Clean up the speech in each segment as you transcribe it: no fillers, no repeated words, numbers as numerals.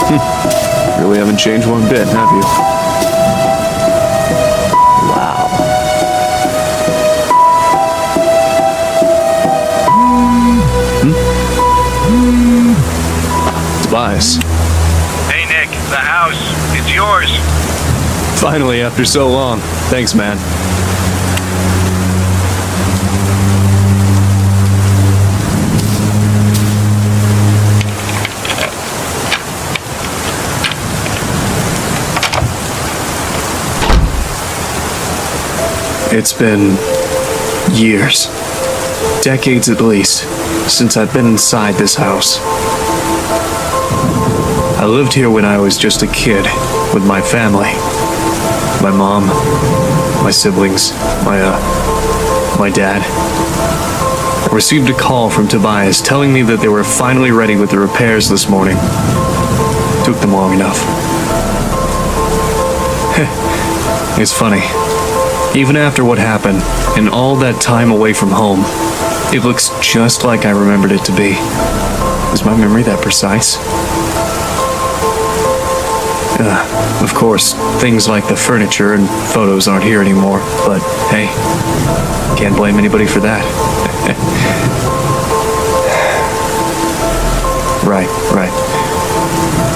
Really haven't changed one bit, have you? Wow. Tobias. Hey Nick, the house. It's yours. Finally, after so long. Thanks, man. It's been years, decades at least, since I've been inside this house. I lived here when I was just a kid with my family. My mom, my siblings, my dad. I received a call from Tobias telling me that they were finally ready with the repairs this morning. Took them long enough. It's funny. Even after what happened, and all that time away from home, it looks just like I remembered it to be. Is my memory that precise? Of course, things like the furniture and photos aren't here anymore, but hey, can't blame anybody for that. Right.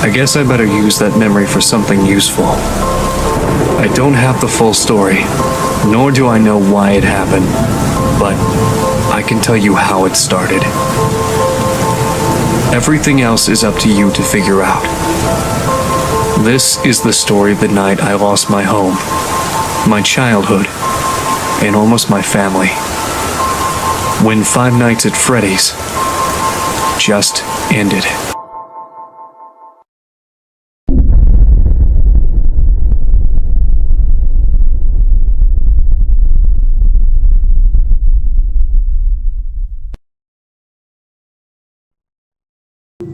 I guess I better use that memory for something useful. I don't have the full story, nor do I know why it happened, but I can tell you how it started. Everything else is up to you to figure out. This is the story of the night I lost my home, my childhood, and almost my family. When 5 Nights at Freddy's just ended.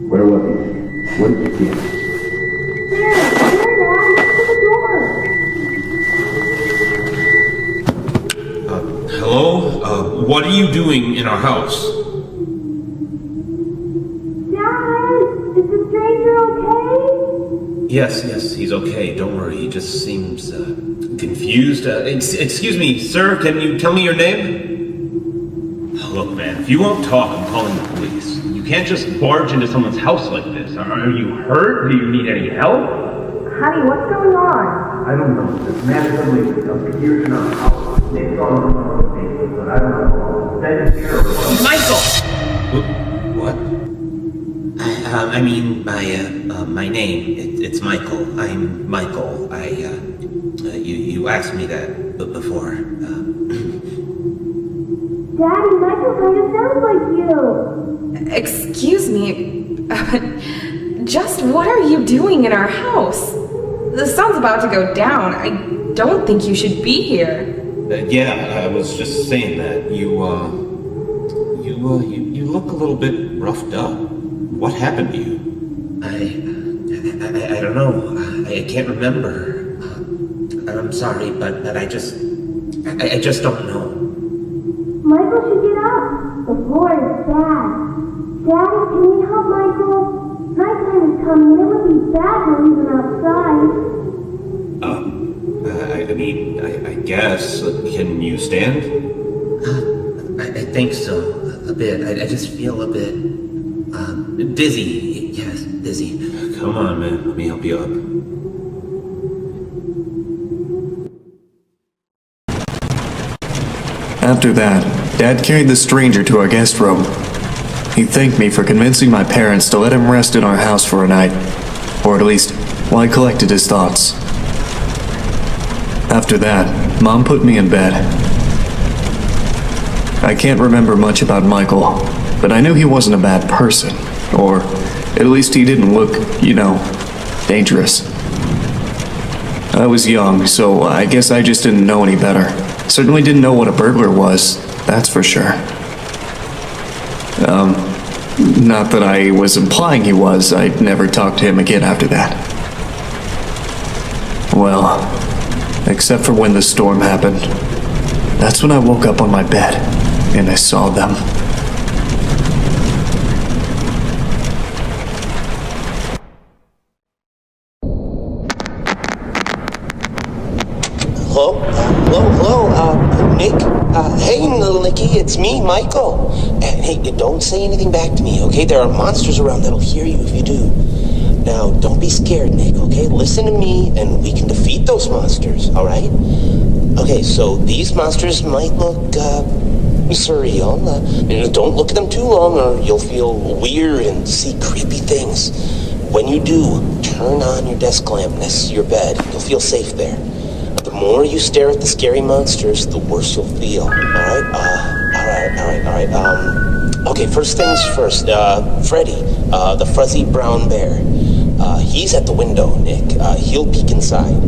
Where was he? What did you see? There, Dad, to the door. Hello? What are you doing in our house? Dad, is the stranger okay? Yes, he's okay. Don't worry. He just seems confused. Excuse me, sir. Can you tell me your name? Look, man, if you won't talk, I'm calling the police. You can't just barge into someone's house like this. Are you hurt? Do you need any help? Honey, what's going on? I don't know. This man suddenly appeared in our house. They saw him on the table, but I don't know. Then here. Michael! What? I mean, my name, it's Michael. I'm Michael. You asked me that before. Daddy, Michael kind of sounds like you. Excuse me, just what are you doing in our house? The sun's about to go down. I don't think you should be here. Yeah, I was just saying that. You look a little bit roughed up. What happened to you? I don't know. I can't remember. I'm sorry, but I just don't know. Michael should get up. The floor is bad. Daddy, can we help Michael? Nighttime is coming. It would be bad to leave him outside. I guess. Can you stand? I think so. A bit. I just feel a bit dizzy. Yes, dizzy. Come on, man. Let me help you up. After that, Dad carried the stranger to our guest room. He thanked me for convincing my parents to let him rest in our house for a night, or at least while I collected his thoughts. After that, Mom put me in bed. I can't remember much about Michael, but I knew he wasn't a bad person, or at least he didn't look, dangerous. I was young, so I guess I just didn't know any better. Certainly didn't know what a burglar was, that's for sure. Not that I was implying he was. I'd never talked to him again after that. Well, except for when the storm happened. That's when I woke up on my bed, and I saw them. Hey, little Nicky, it's me, Michael. And hey, don't say anything back to me, okay? There are monsters around that'll hear you if you do. Now, don't be scared, Nick, okay? Listen to me, and we can defeat those monsters, all right? Okay, so these monsters might look, surreal. Don't look at them too long, or you'll feel weird and see creepy things. When you do, turn on your desk lamp next to your bed. You'll feel safe there. The more you stare at the scary monsters, the worse you'll feel, all right? Okay, first things first. Freddy, the fuzzy brown bear. He's at the window, Nick. He'll peek inside.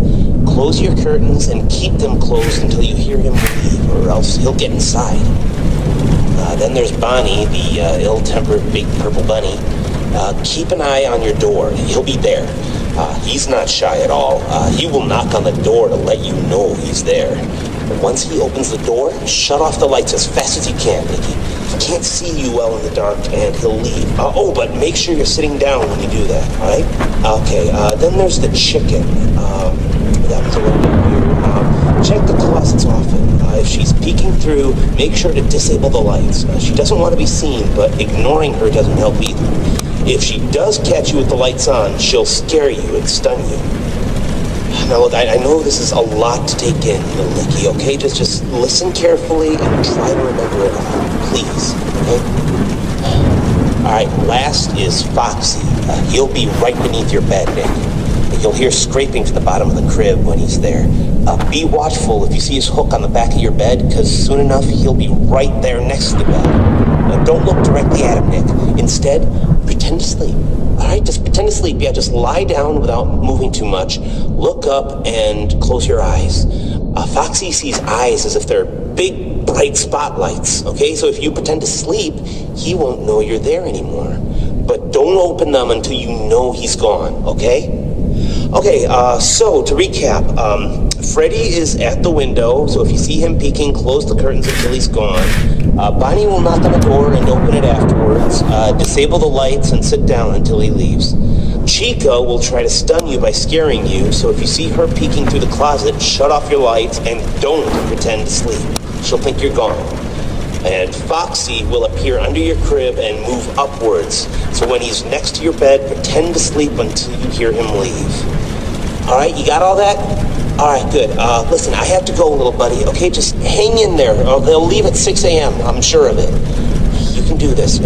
Close your curtains and keep them closed until you hear him leave, or else he'll get inside. Then there's Bonnie, the ill-tempered big purple bunny. Keep an eye on your door. He'll be there. He's not shy at all. He will knock on the door to let you know he's there. And once he opens the door, shut off the lights as fast as you can, Nicky. He can't see you well in the dark, and he'll leave. But make sure you're sitting down when you do that, all right? Okay, then there's the chicken. That was a little bit weird. Check the closets often. If she's peeking through, make sure to disable the lights. She doesn't want to be seen, but ignoring her doesn't help either. If she does catch you with the lights on, she'll scare you and stun you. Now look, I know this is a lot to take in, little Nicky, okay? Just listen carefully and try to remember it all, please, okay? Alright, last is Foxy. He'll be right beneath your bed, Nick. You'll hear scraping from the bottom of the crib when he's there. Be watchful if you see his hook on the back of your bed, because soon enough he'll be right there next to the bed. Don't look directly at him, Nick. Instead, pretend to sleep. Alright, just pretend to sleep. Yeah, just lie down without moving too much. Look up and close your eyes. Foxy sees eyes as if they're big, bright spotlights, okay? So if you pretend to sleep, he won't know you're there anymore. But don't open them until you know he's gone, okay? Okay, so to recap, Freddy is at the window, so if you see him peeking, close the curtains until he's gone. Bonnie will knock on the door and open it afterwards. Disable the lights and sit down until he leaves. Chica will try to stun you by scaring you, so if you see her peeking through the closet, shut off your lights and don't pretend to sleep. She'll think you're gone. And Foxy will appear under your crib and move upwards. So when he's next to your bed, pretend to sleep until you hear him leave. Alright, you got all that? Alright, good. Listen, I have to go, little buddy, okay? Just hang in there. They'll leave at 6 a.m., I'm sure of it. You can do this.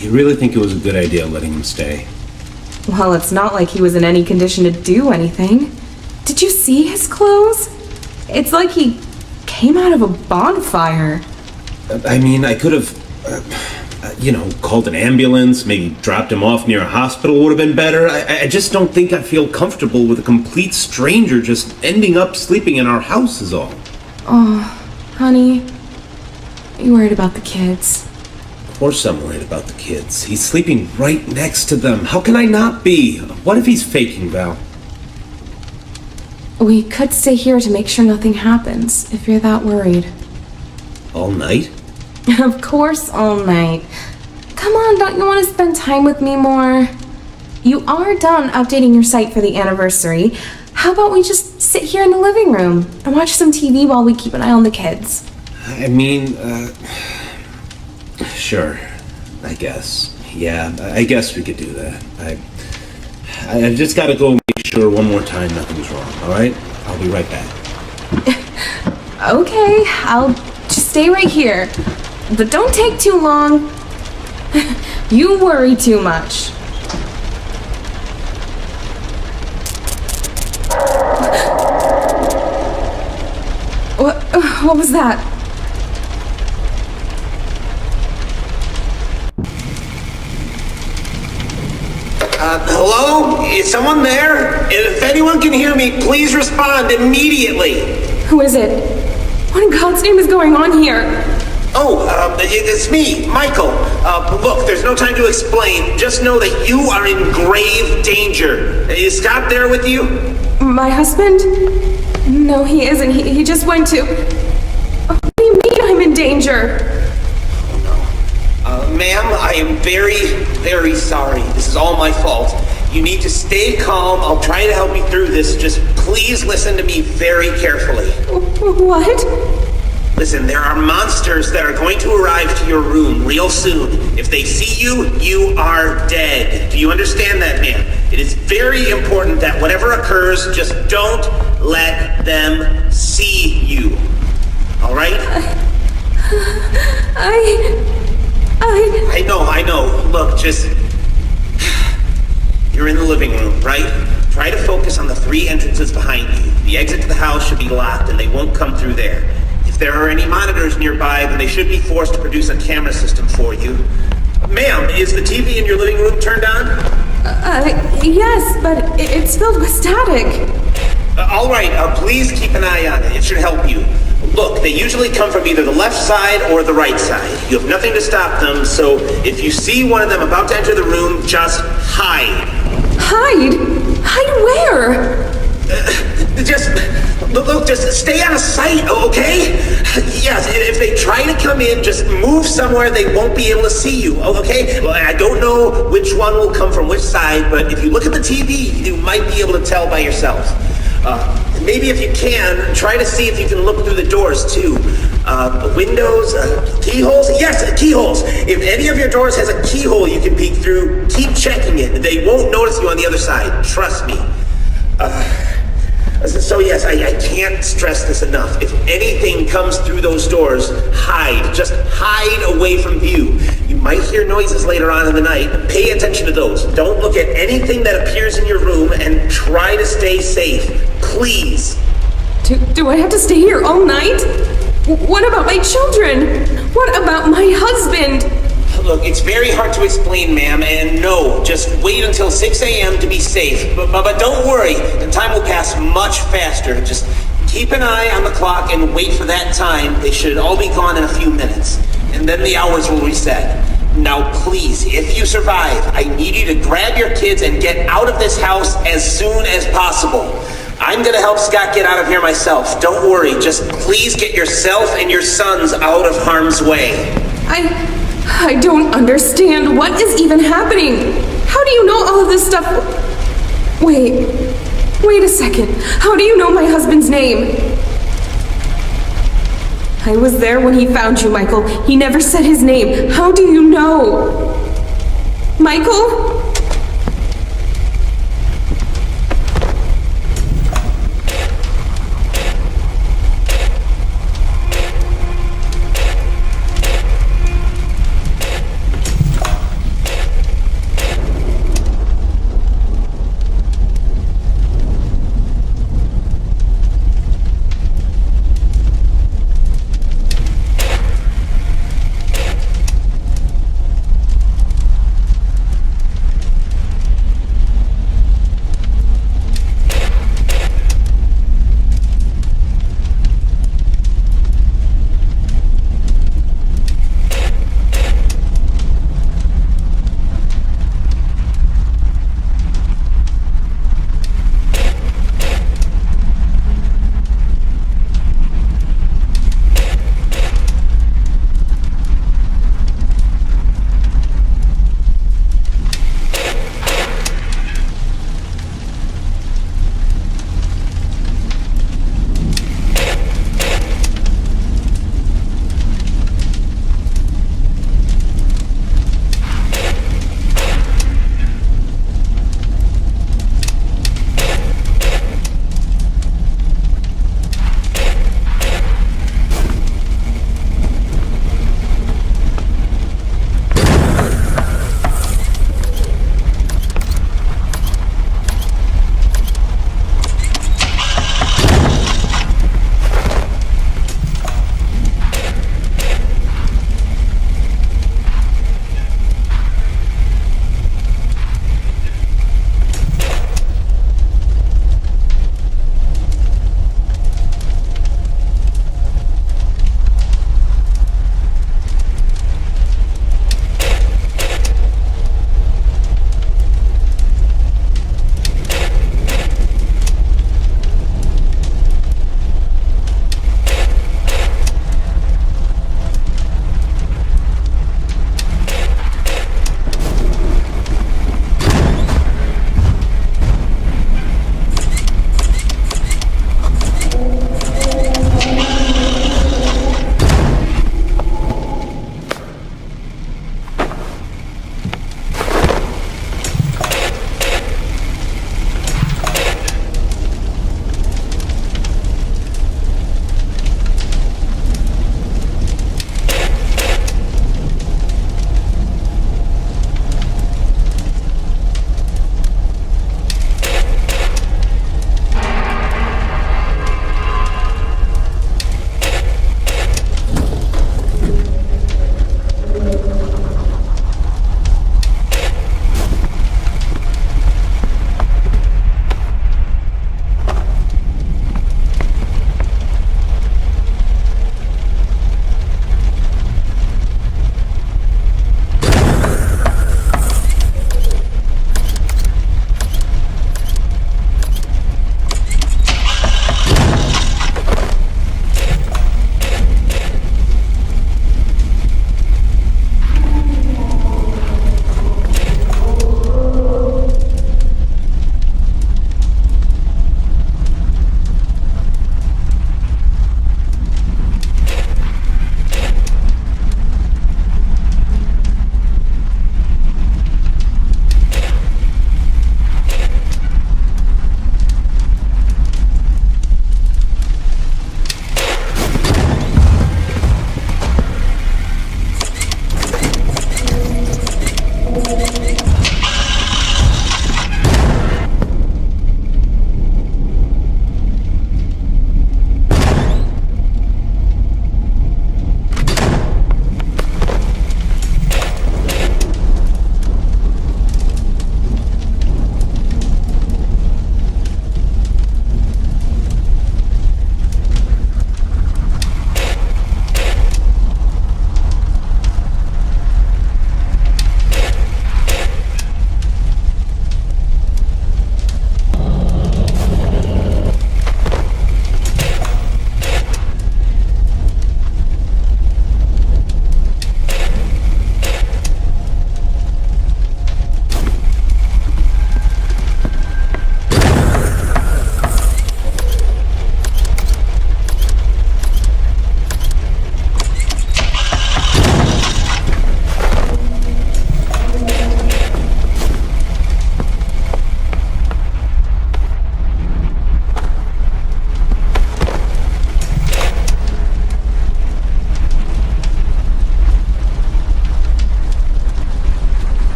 You really think it was a good idea letting him stay? Well, it's not like he was in any condition to do anything. Did you see his clothes? It's like he came out of a bonfire. I mean, I could have, called an ambulance, maybe dropped him off near a hospital would have been better. I just don't think I feel comfortable with a complete stranger just ending up sleeping in our house is all. Oh, honey, are you worried about the kids? Of course I'm worried about the kids. He's sleeping right next to them. How can I not be? What if he's faking, Val? We could stay here to make sure nothing happens, if you're that worried. All night? Of course, all night. Come on, don't you want to spend time with me more? You are done updating your site for the anniversary. How about we just sit here in the living room and watch some TV while we keep an eye on the kids? I mean, sure, I guess. Yeah, I guess we could do that. I just gotta go make sure one more time nothing's wrong, alright? I'll be right back. Okay, I'll just stay right here. But don't take too long. You worry too much. What was that? Hello? Is someone there? If anyone can hear me, please respond immediately. Who is it? What in God's name is going on here? It's me, Michael. Look, there's no time to explain. Just know that you are in grave danger. Is Scott there with you? My husband? No, he isn't. He just went to... What do you mean I'm in danger? Ma'am, I am very, very sorry. This is all my fault. You need to stay calm. I'll try to help you through this. Just please listen to me very carefully. What? Listen, there are monsters that are going to arrive to your room real soon. If they see you, you are dead. Do you understand that, ma'am? It is very important that whatever occurs, just don't let them see you. All right? I know. Look, just... You're in the living room, right? Try to focus on the 3 entrances behind you. The exit to the house should be locked and they won't come through there. If there are any monitors nearby, then they should be forced to produce a camera system for you. Ma'am, is the TV in your living room turned on? Yes, but it's filled with static. All right, please keep an eye on it. It should help you. Look, they usually come from either the left side or the right side. You have nothing to stop them, so if you see one of them about to enter the room, just hide. Hide? Hide where? Just stay out of sight, okay? Yes, if they try to come in, just move somewhere they won't be able to see you, okay? Well, I don't know which one will come from which side, but if you look at the TV, you might be able to tell by yourself. Maybe if you can, try to see if you can look through the doors too. Windows, keyholes? Yes, keyholes. If any of your doors has a keyhole you can peek through, keep checking it. They won't notice you on the other side, trust me. So yes, I can't stress this enough. If anything comes through those doors, hide. Just hide away from view. You might hear noises later on in the night. Pay attention to those. Don't look at anything that appears in your room and try to stay safe. Please. Do I have to stay here all night? What about my children? What about my husband? Look, it's very hard to explain, ma'am, and no, just wait until 6 a.m. to be safe. But don't worry, the time will pass much faster. Just keep an eye on the clock and wait for that time. They should all be gone in a few minutes, and then the hours will reset. Now, please, if you survive, I need you to grab your kids and get out of this house as soon as possible. I'm gonna help Scott get out of here myself. Don't worry, just please get yourself and your sons out of harm's way. I don't understand. What is even happening? How do you know all of this stuff? Wait a second. How do you know my husband's name? I was there when he found you, Michael. He never said his name. How do you know? Michael?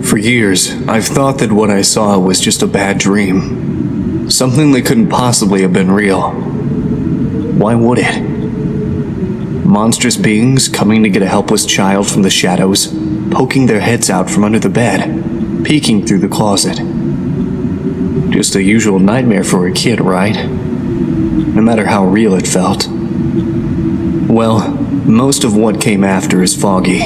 For years, I've thought that what I saw was just a bad dream. Something that couldn't possibly have been real. Why would it? Monstrous beings coming to get a helpless child from the shadows, poking their heads out from under the bed, peeking through the closet. Just a usual nightmare for a kid, right? No matter how real it felt. Well, most of what came after is foggy.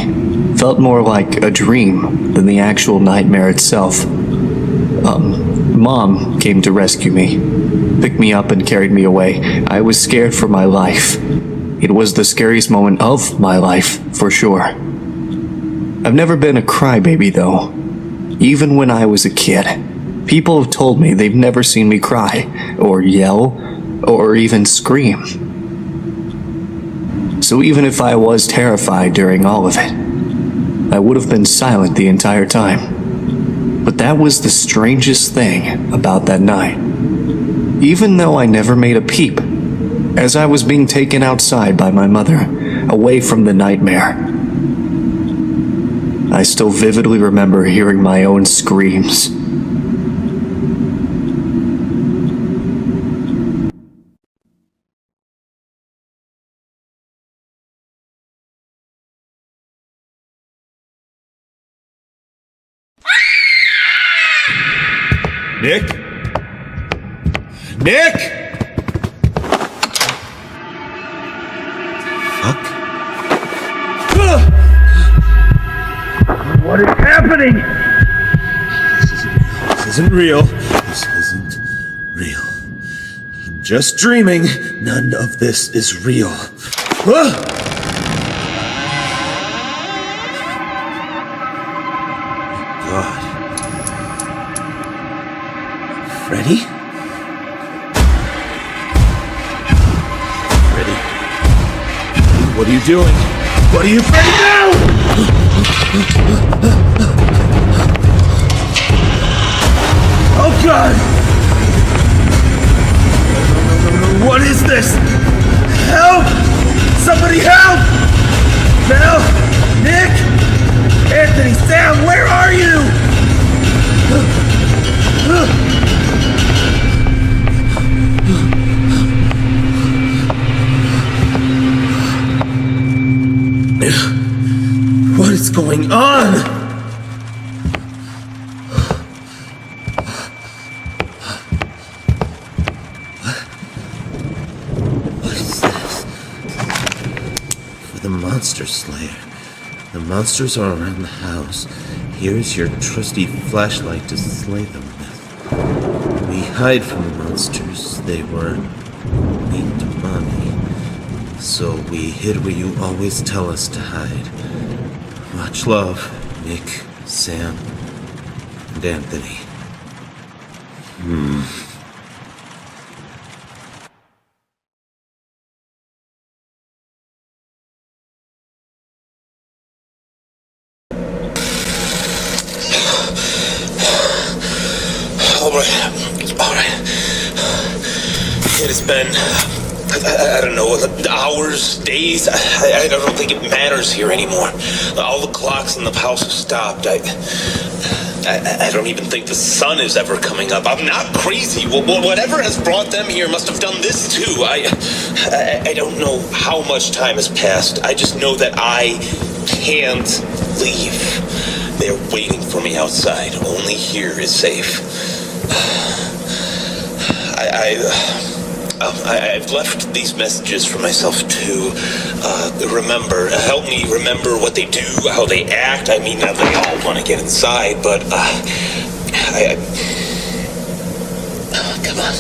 Felt more like a dream than the actual nightmare itself. Mom came to rescue me, picked me up and carried me away. I was scared for my life. It was the scariest moment of my life, for sure. I've never been a crybaby though. Even when I was a kid, people have told me they've never seen me cry, or yell, or even scream. So even if I was terrified during all of it, I would have been silent the entire time. But that was the strangest thing about that night. Even though I never made a peep, as I was being taken outside by my mother, away from the nightmare, I still vividly remember hearing my own screams. Nick? Nick! real. This isn't real. I'm just dreaming. None of this is real. God. Freddy? Freddy? What are you doing? What are you, Freddy, now? Oh, God! No. What is this? Help! Somebody help! Mel? Nick? Anthony, Sam, where are you? What is going on? What is this? For the Monster Slayer. The monsters are around the house. Here's your trusty flashlight to slay them with. We hide from the monsters. They weren't mean to Mommy. So we hid where you always tell us to hide. Much love, Nick, Sam, and Anthony. All right. It has been, I don't know, hours, days. I don't think it matters here anymore. All the clocks in the house have stopped. I don't even think the sun is ever coming up. I'm not crazy. Well, whatever has brought them here must have done this too. I don't know how much time has passed. I just know that I can't leave. They're waiting for me outside. Only here is safe. I've left these messages for myself too. Help me remember what they do, how they act. I mean, now they all want to get inside, but come on,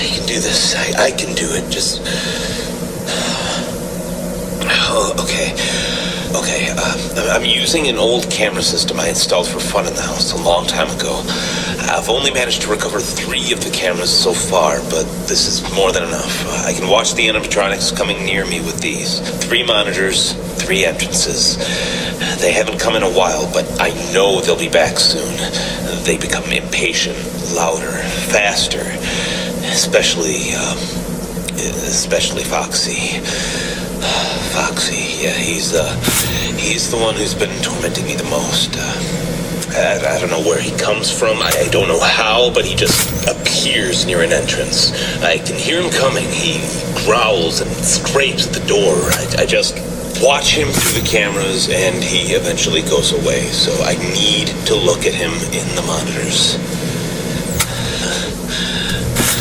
you can do this. I can do it. Just okay. I'm using an old camera system I installed for fun in the house a long time ago. I've only managed to recover 3 of the cameras so far, but this is more than enough. I can watch the animatronics coming near me with these. 3 monitors, 3 entrances. They haven't come in a while, but I know they'll be back soon. They become impatient, louder, faster. Especially Foxy. Foxy, yeah, he's the one who's been tormenting me the most. I don't know where he comes from. I don't know how, but he just appears near an entrance. I can hear him coming. He growls and scrapes at the door. I just watch him through the cameras, and he eventually goes away. So I need to look at him in the monitors.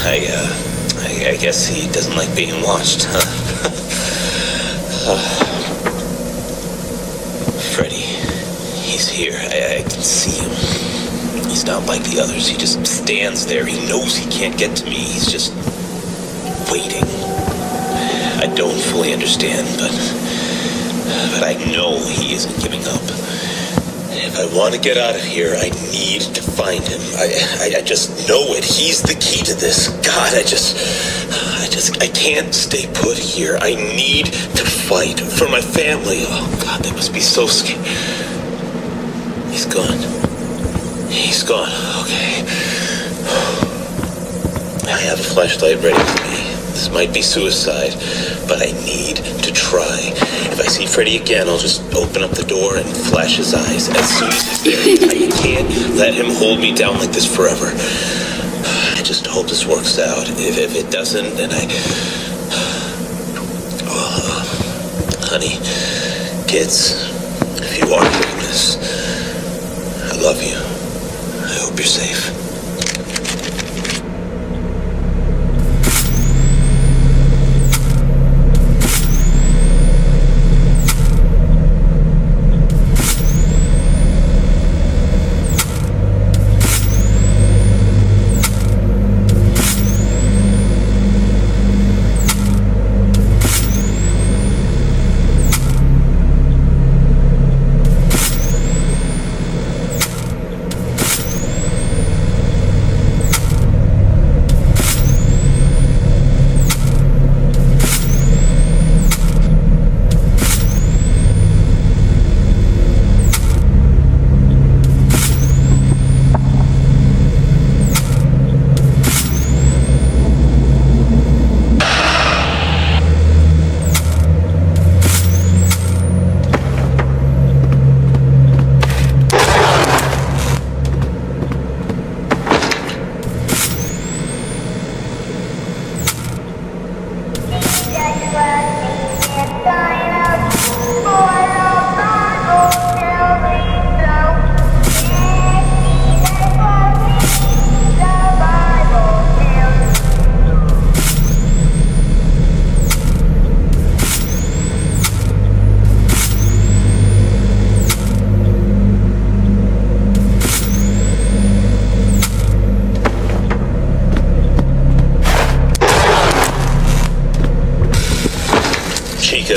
I guess he doesn't like being watched, huh? Freddy, he's here. I can see him. He's not like the others. He just stands there. He knows he can't get to me. He's just waiting. I don't fully understand, but I know he isn't giving up. If I want to get out of here, I need to find him. I just know it. He's the key to this. God, I can't stay put here. I need to fight for my family. Oh, God, that must be so scary. He's gone. He's gone. Okay. I have a flashlight ready for me. This might be suicide, but I need to try. If I see Freddy again, I'll just open up the door and flash his eyes as soon as he's there. I can't let him hold me down like this forever. I just hope this works out. If it doesn't, then honey, kids, if you are hearing this, I love you. I hope you're safe.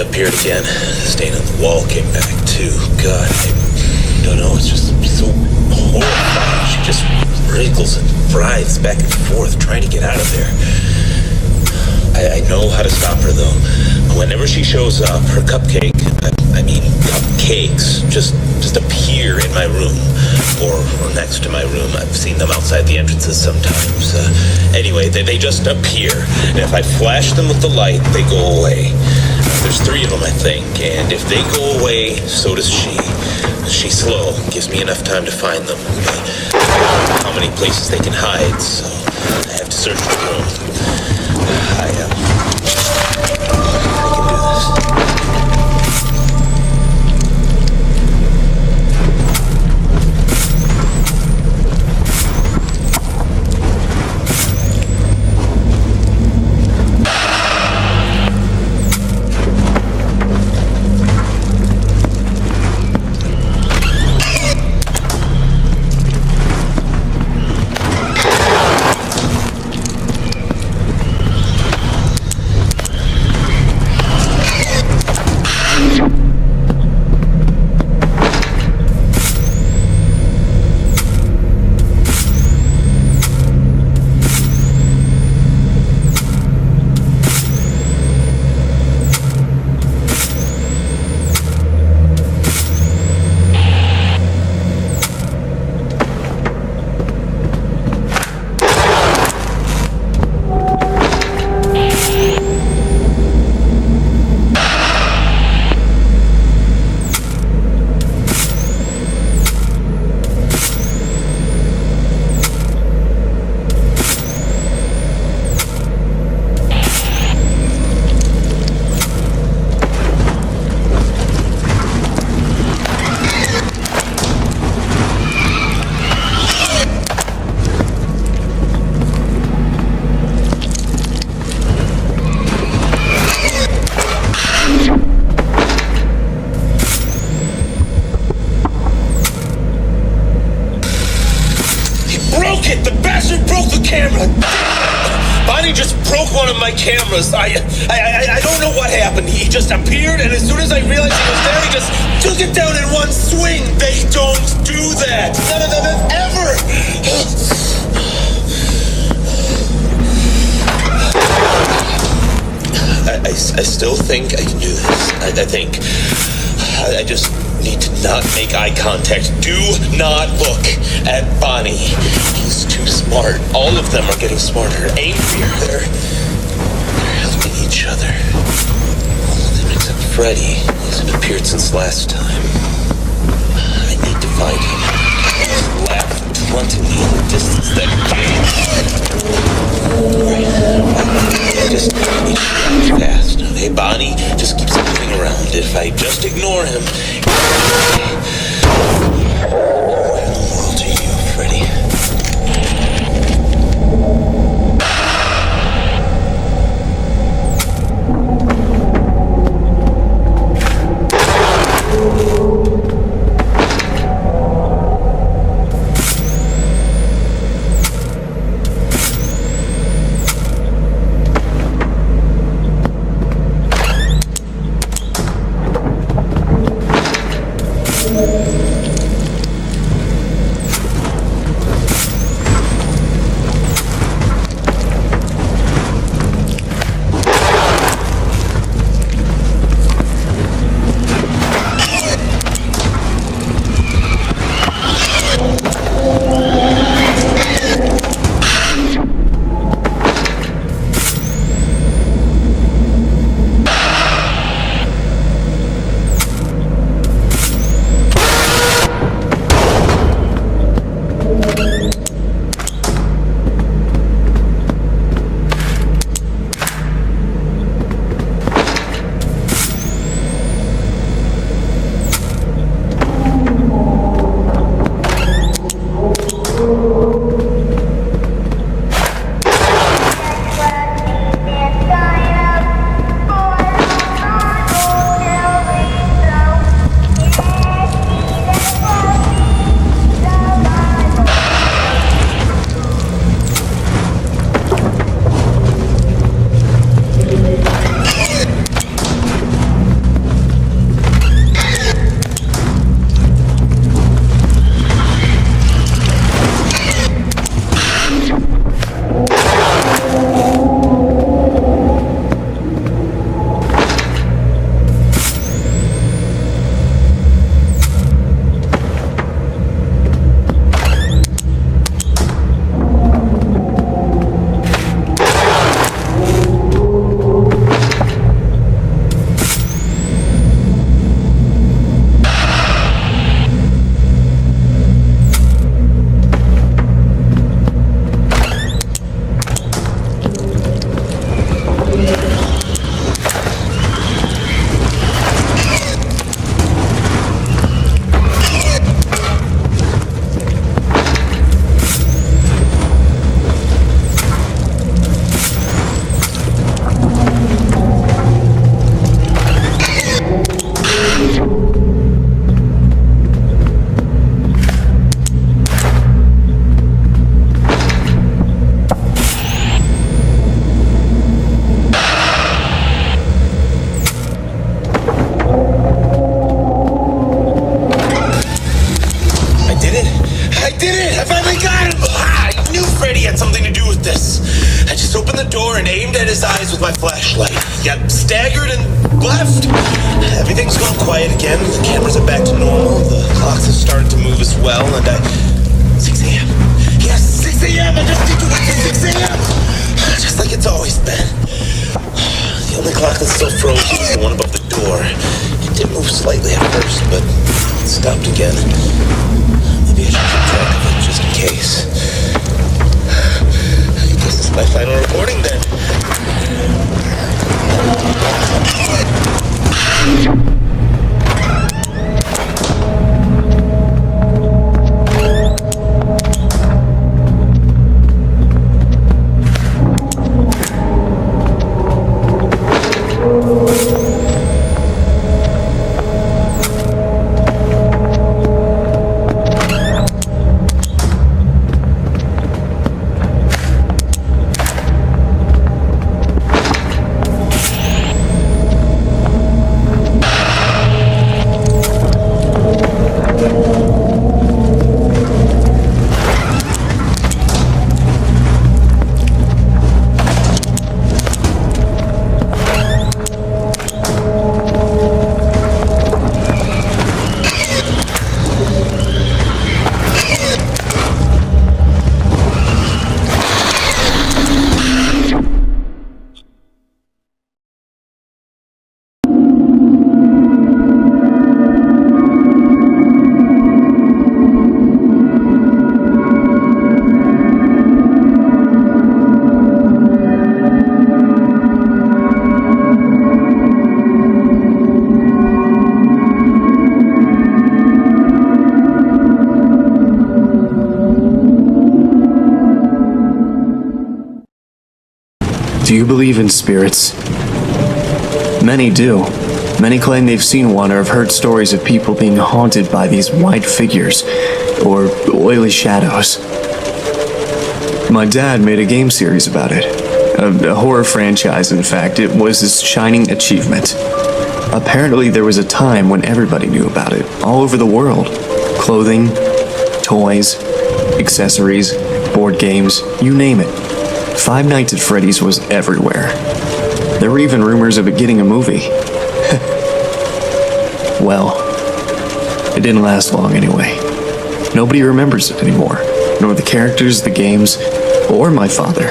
appeared again. The stain on the wall came back too. God, I don't know, it's just so horrifying. She just wriggles and writhes back and forth trying to get out of there. I know how to stop her though. Whenever she shows up, her cupcakes just appear in my room or next to my room. I've seen them outside the entrances sometimes. Anyway, they just appear. And if I flash them with the light, they go away. There's 3 of them, I think, and if they go away, so does she. She's slow, gives me enough time to find them. I don't know how many places they can hide, so I have to search the room. I can do this. Cameras. I don't know what happened. He just appeared, and as soon as I realized he was there, he just took it down in one swing. They don't do that. None of them have ever. I still think I can do this. I think I just need to not make eye contact. Do not look at Bonnie. He's too smart. All of them are getting smarter, angrier. They're helping each other. All of them except Freddy. He hasn't appeared since last time. I need to find him. He's laughing tauntingly in the distance that I just need to move fast. Hey, Bonnie just keeps moving around. If I just ignore him... What in the world are you, Freddy? flashlight. He got staggered and left. Everything's gone quiet again. The cameras are back to normal. The clocks have started to move as well, and 6 a.m. Yes, 6 a.m. I just need to wait till 6 a.m. Just like it's always been. The only clock that's still frozen is the one above the door. It did move slightly at first, but it stopped again. Maybe I should keep track of it just in case. I guess this is my final recording then. Do you believe in spirits? Many do. Many claim they've seen one or have heard stories of people being haunted by these white figures, or oily shadows. My dad made a game series about it. A horror franchise, in fact. It was his shining achievement. Apparently there was a time when everybody knew about it, all over the world. Clothing, toys, accessories, board games, you name it. Five Nights at Freddy's was everywhere. There were even rumors of it getting a movie. Well, it didn't last long anyway. Nobody remembers it anymore, nor the characters, the games, or my father.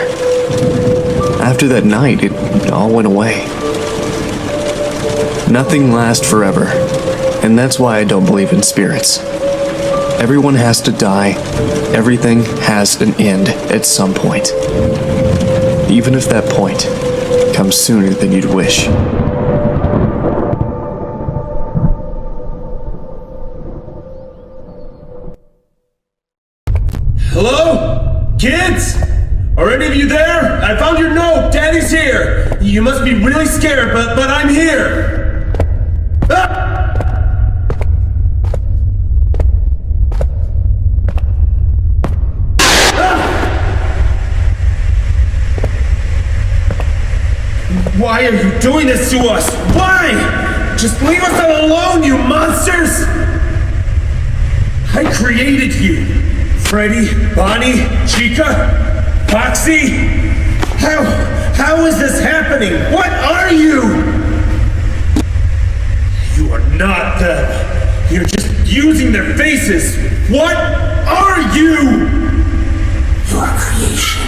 After that night, it all went away. Nothing lasts forever, and that's why I don't believe in spirits. Everyone has to die. Everything has an end at some point. Even if that point comes sooner than you'd wish. Hello? Kids? Are any of you there? I found your note. Daddy's here. You must be really scared, but I'm here. Ah! Why are you doing this to us? Why? Just leave us all alone, you monsters! I created you. Freddy, Bonnie, Chica, Foxy. How is this happening? What are you? You are not them. You're just using their faces. What are you? Your creation.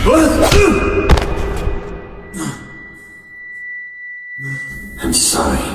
I'm sorry.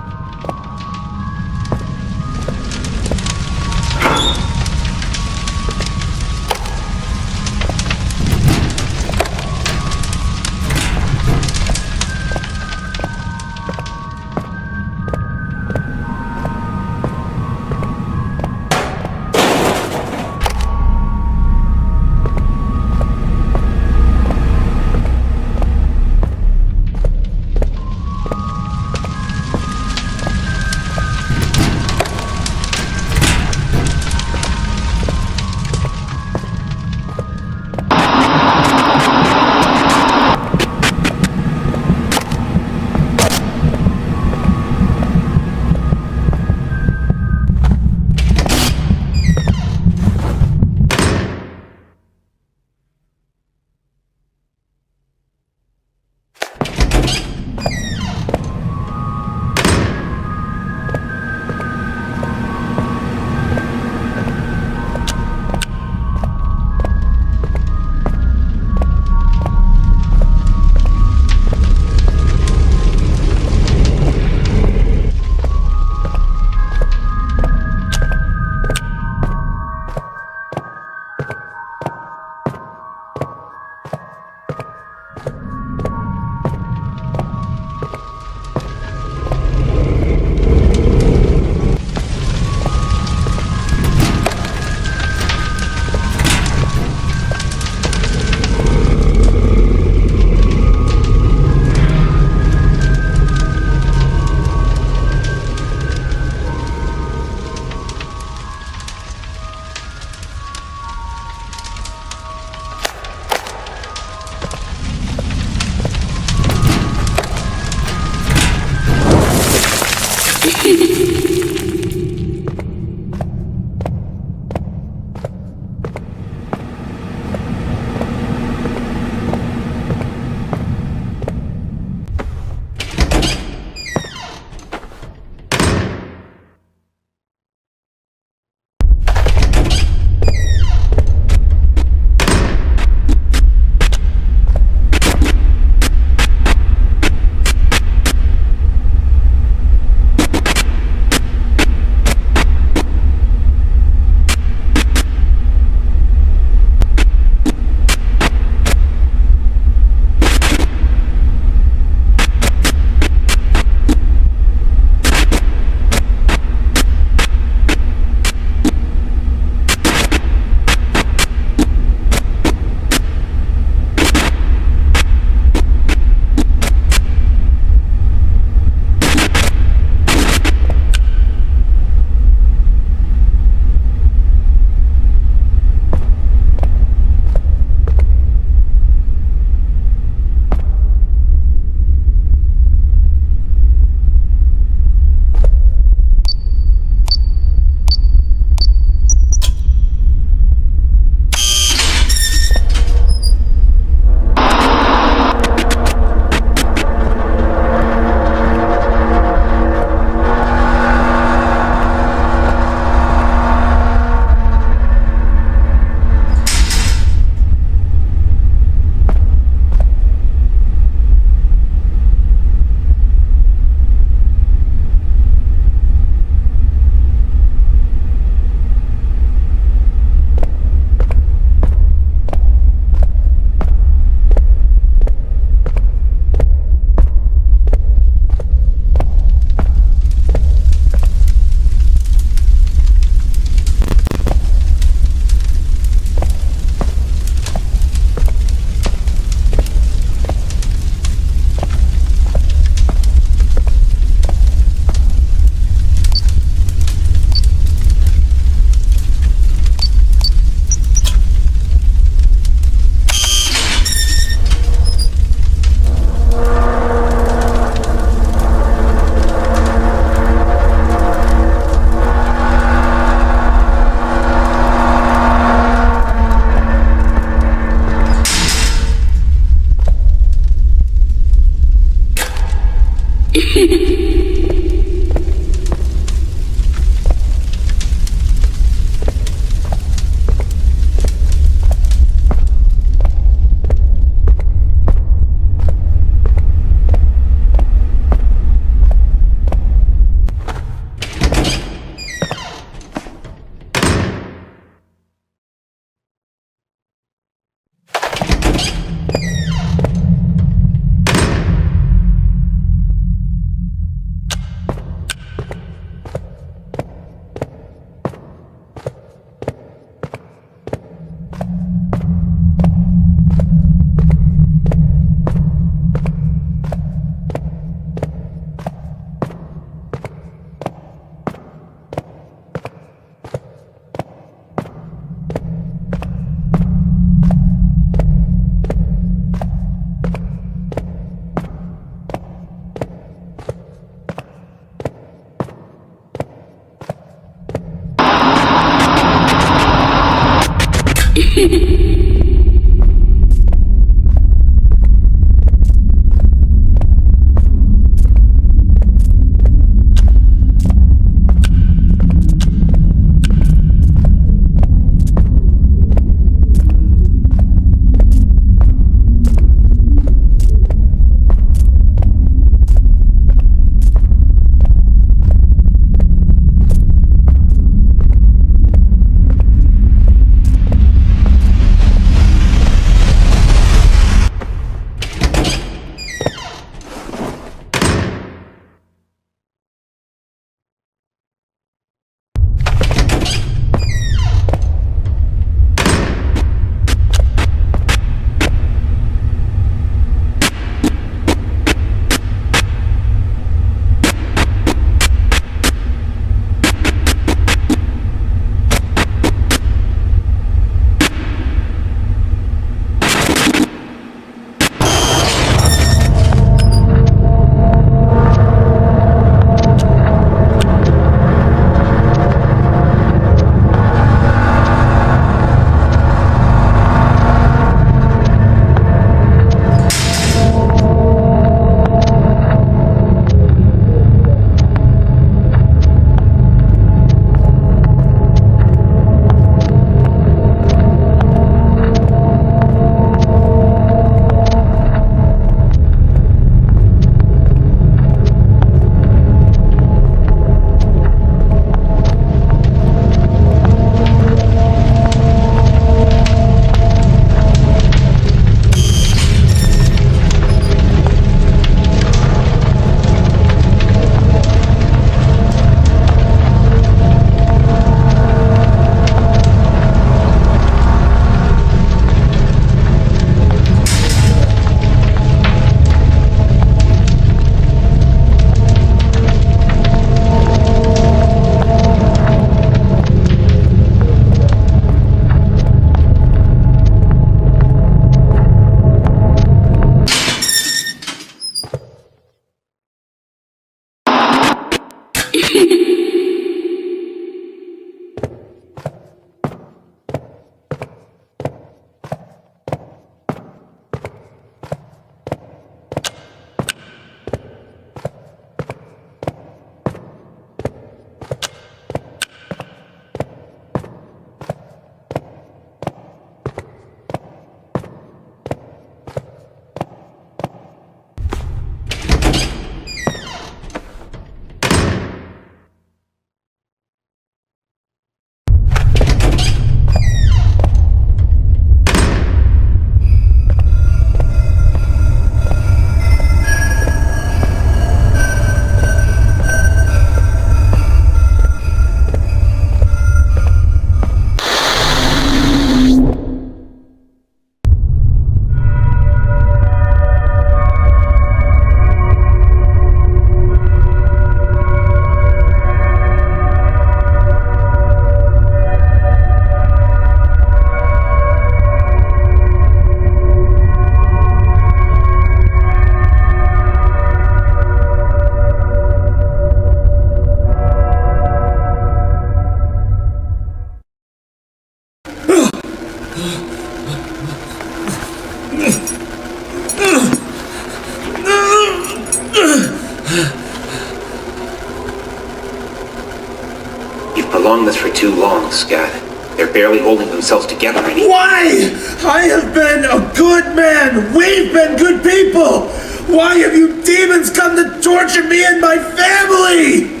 You've prolonged this for too long, Scott. They're barely holding themselves together anymore. Why? I have been a good man. We've been good people. Why have you demons come to torture me and my family?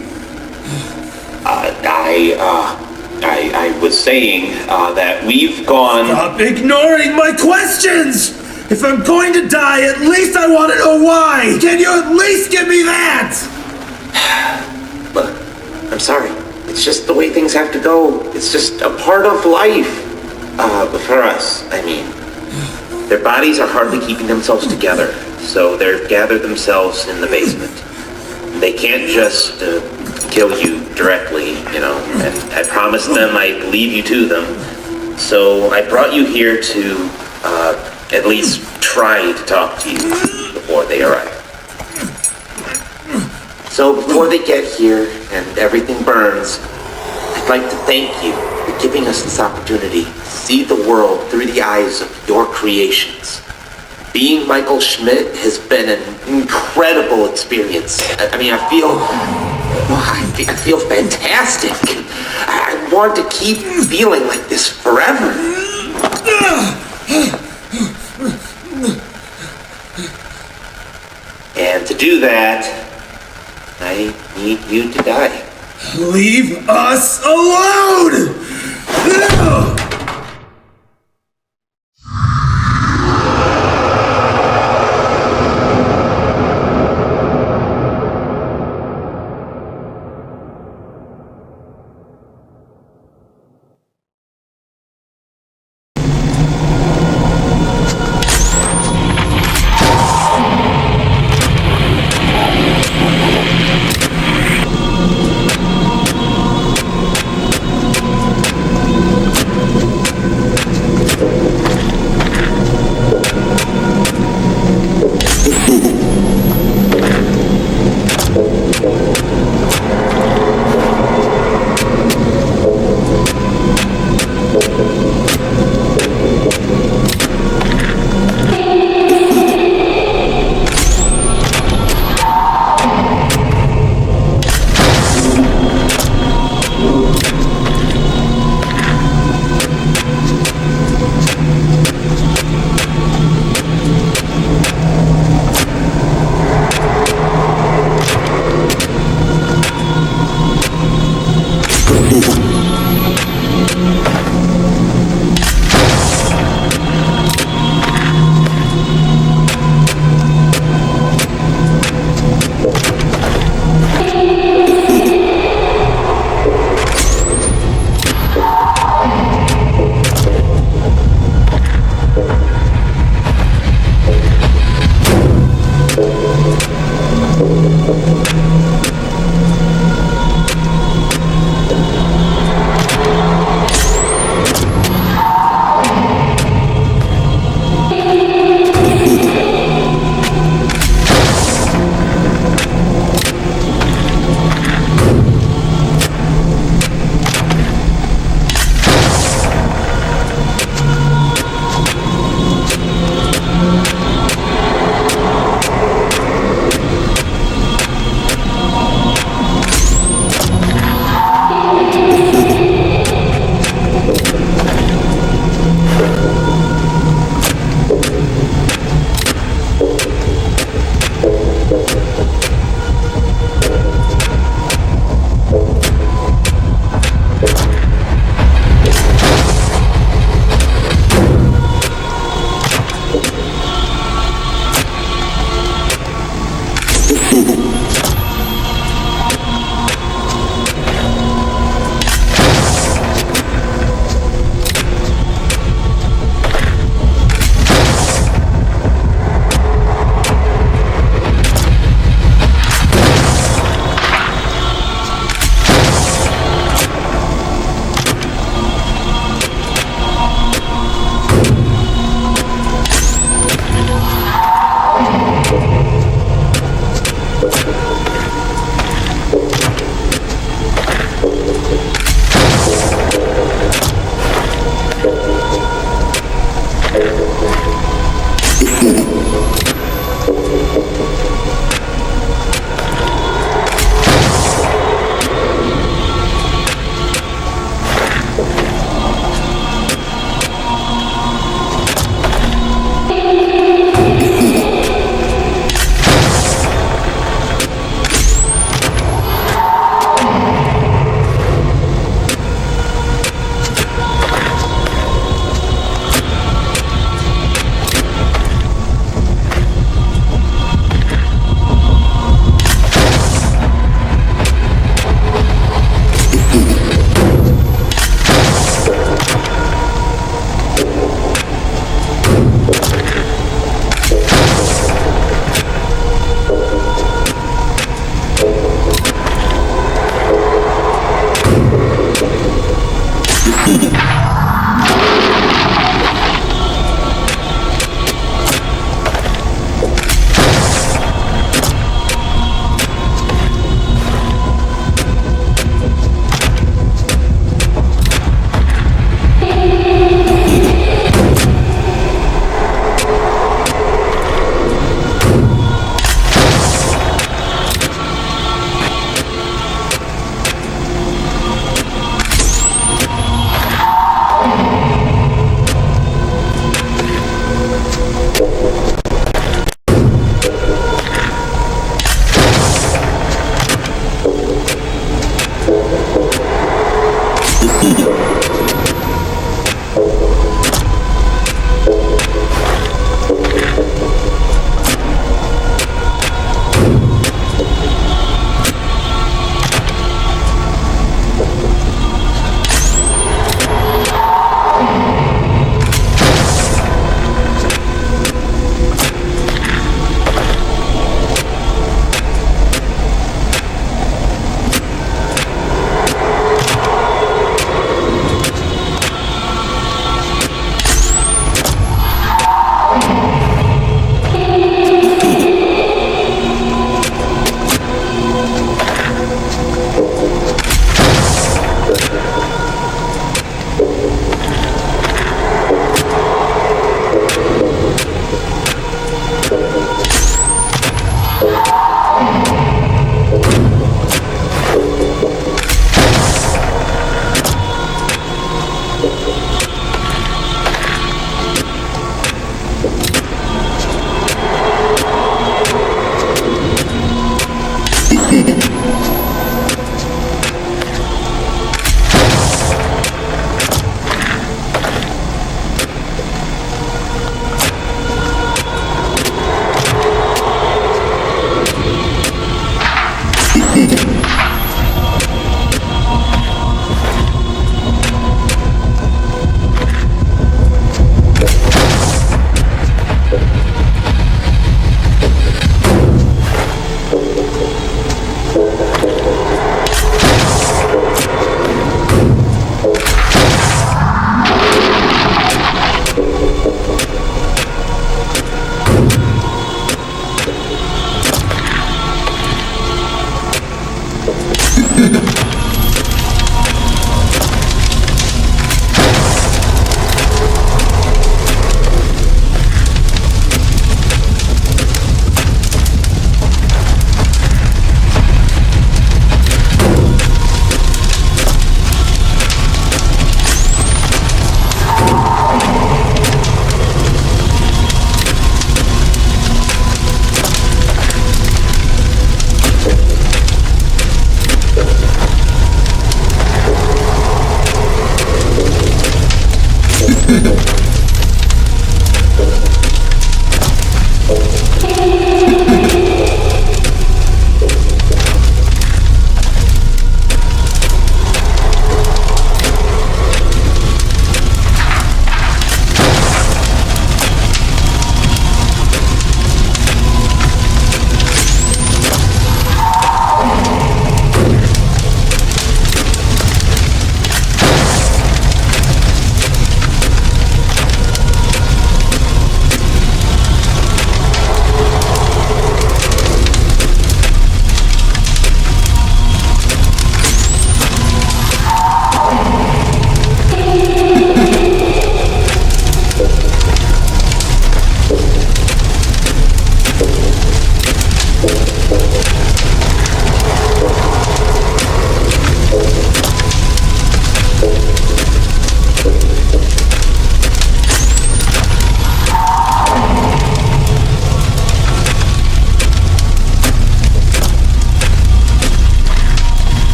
I was saying that we've gone... Stop ignoring my questions! If I'm going to die, at least I want to know why! Can you at least give me that? Look, I'm sorry. It's just the way things have to go. It's just a part of life. For us, I mean. Their bodies are hardly keeping themselves together, so they've gathered themselves in the basement. They can't just kill you directly, you know, and I promised them I'd leave you to them. So I brought you here to at least try to talk to you before they arrive. So before they get here and everything burns, I I'd like to thank you for giving us this opportunity to see the world through the eyes of your creations. Being Michael Schmidt has been an incredible experience. I feel fantastic. I want to keep feeling like this forever. And to do that, I need you to die. Leave us alone!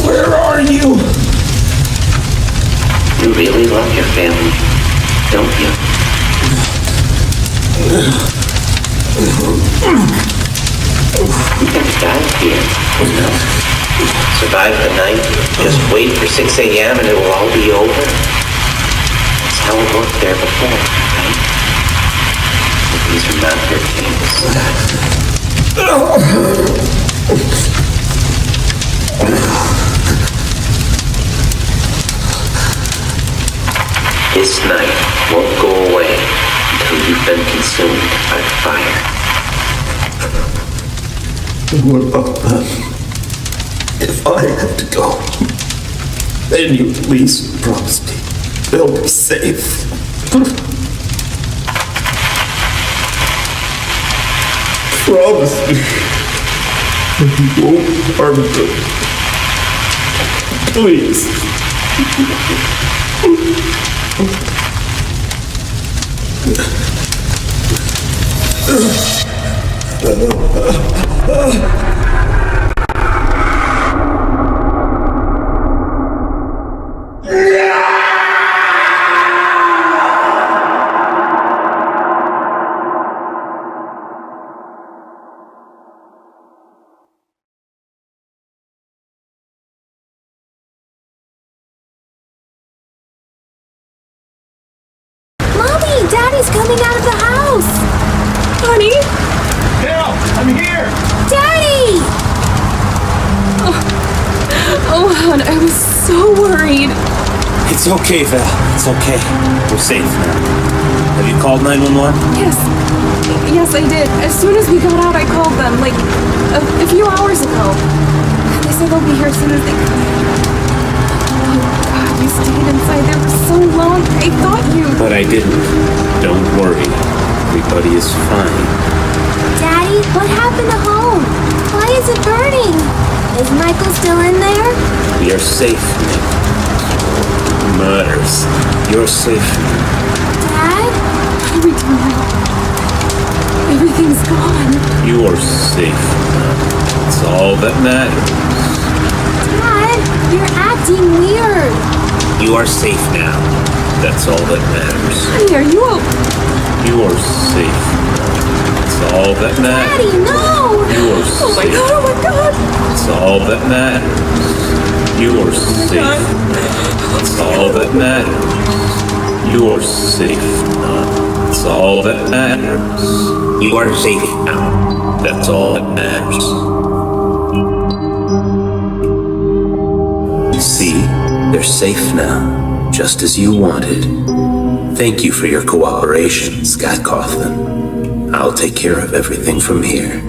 Where are you? You really love your family, don't you? You can die here. Survive the night, just wait for 6 a.m. and it will all be over. That's how it worked there before, right? But these are not your dreams. This night won't go away until you've been consumed by the fire. What about that? If I have to go, then you at least promise me they'll be safe. Promise me that you won't harm them. Please. Daddy's coming out of the house! Honey? Dale, I'm here! Daddy! Oh, hon, I was so worried. It's okay, Val. It's okay. We're safe now. Have you called 911? Yes, I did. As soon as we got out, I called them, like, a few hours ago. They said they'll be here as soon as they can. God, you stayed inside there for so long. I thought you... But I didn't. Don't worry. Everybody is fine. Daddy, what happened to home? Why is it burning? Is Michael still in there? We are safe, Nick. Murders. You're safe now. Dad? What are we doing? Everything's gone. You are safe now. That's all that matters. Dad, you're acting weird. You are safe now. That's all that matters. Honey, are you You are safe now. That's all that matters. Daddy, no! You are Oh my safe. god, oh my god! That's all that matters. You are safe. That's all that matters. You are safe now. That's all that matters. You are safe now. That's all that matters. See, they're safe now, just as you wanted. Thank you for your cooperation, Scott Coughlin. I'll take care of everything from here.